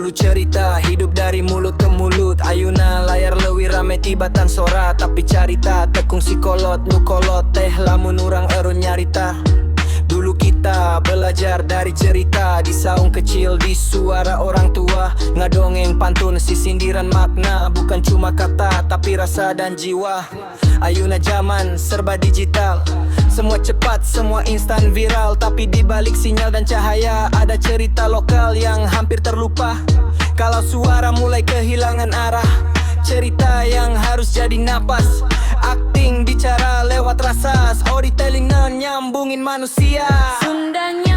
Dulu cerita hidup dari mulut ke mulut, ayuna layar leuwih rame tibatan sora. Tapi carita tekung sikolot nu kolot teh lamun urang eureun nyarita. Dulu kita belajar dari cerita, di saung kecil di suara orang tua. Ngadongeng pantun si sindiran makna, bukan cuma kata tapi rasa dan jiwa. Ayuna zaman serba digital, semua cepat, semua instan viral. Tapi di balik sinyal dan cahaya ada cerita lokal yang hampir terlupa. Kalau suara mulai kehilangan arah, cerita yang harus jadi napas. Acting bicara lewat rasa, storytelling nyambungin manusia. Sundanya